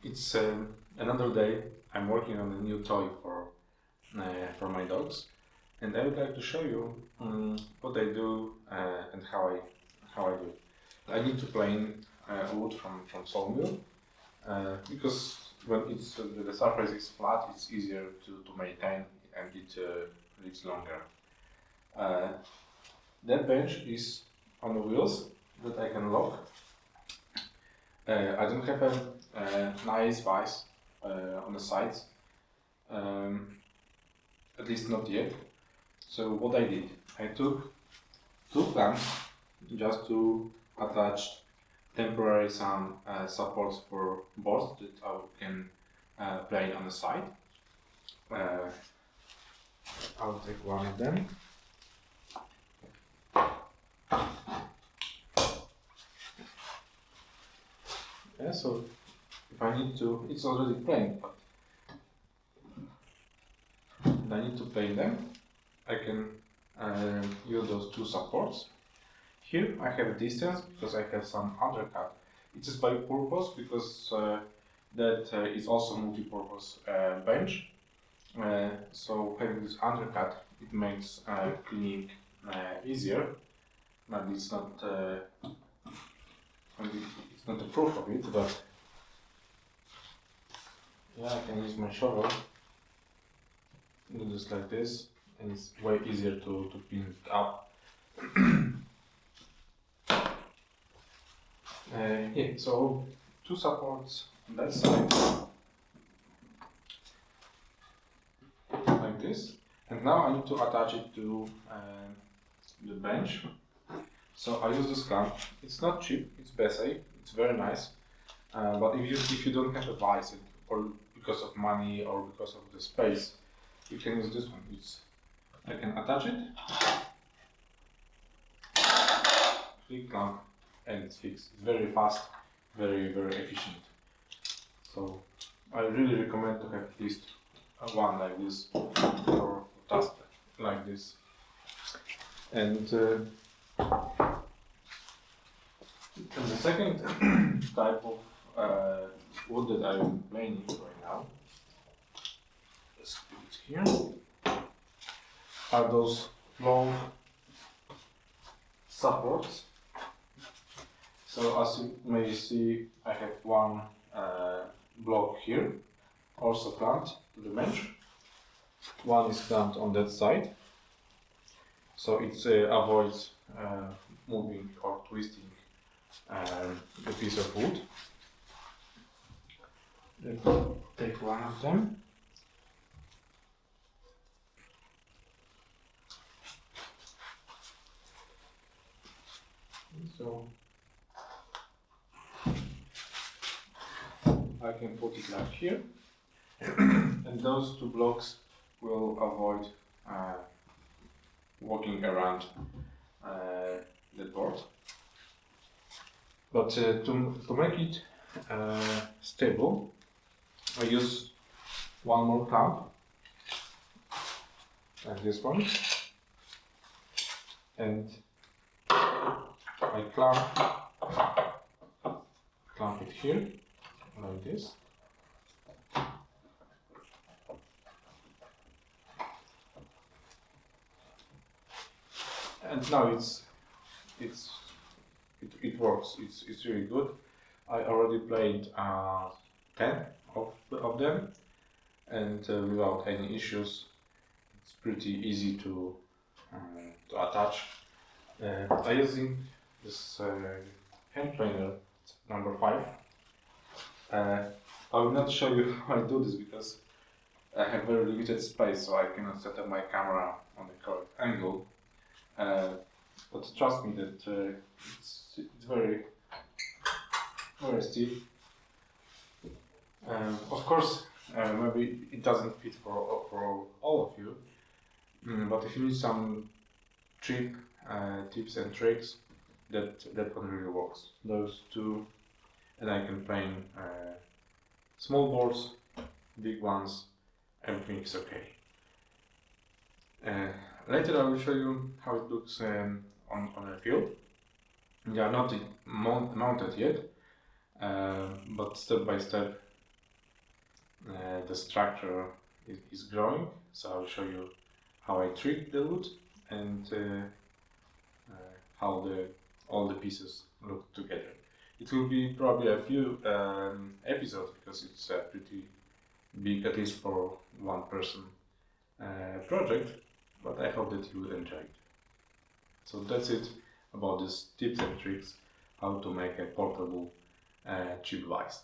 It's another day. I'm working on a new toy for my dogs, and I would like to show you what I do and how I do it. I need to plane wood from sawmill because when the surface is flat, it's easier to maintain and it lives longer. Uh, that bench is on the wheels that I can lock. I don't have a nice vise on the sides, at least not yet. So what I did, I took two clamps just to attach temporary some supports for boards that I can play on the side. I'll take one of them. Yeah, so if I need to, it's already planed, but if I need to plane them, I can use those two supports. Here I have a distance because I have some undercut. It is by purpose because that is also multi-purpose bench. So having this undercut, it makes cleaning easier. But it's not it's not the proof of it, but yeah, I can use my shovel, do this like this, and it's way easier to pin it up. Yeah, so two supports on that side, like this, and now I need to attach it to the bench. So I use this clamp. It's not cheap, it's basic, it's very nice. But if you don't have a vise, or because of money or because of the space, you can use this one. I can attach it, click clamp, and it's fixed. It's very fast, very efficient. So I really recommend to have at least one like this, or just like this. And the second type of wood that I'm planing right now, let's put it here, are those long supports. So as you may see, I have one block here, also clamped to the bench. One is clamped on that side, so it avoids moving or twisting a piece of wood. Let me take one of them. So I can put it like here, and those two blocks will avoid walking around the board. But to make it stable, I use one more clamp, like this one, and I clamp it here, like this. And now it works. It's really good. I already played 10 of them, and without any issues. It's pretty easy to attach. I'm using this hand planer number 5. I will not show you how I do this because I have very limited space, so I cannot set up my camera on the correct angle. But trust me that it's very stiff. Of course, maybe it doesn't fit for all of you, but if you need some cheap tips and tricks, that one really works. Those two, and I can plane small boards, big ones, everything is okay. Later I will show you how it looks on a field. They are not mounted yet, but step by step the structure is growing. So I'll show you how I treat the wood and how all the pieces look together. It will be probably a few episodes because it's pretty big, at least for one person project, but I hope that you will enjoy it. So that's it about these tips and tricks how to make a portable cheap vise.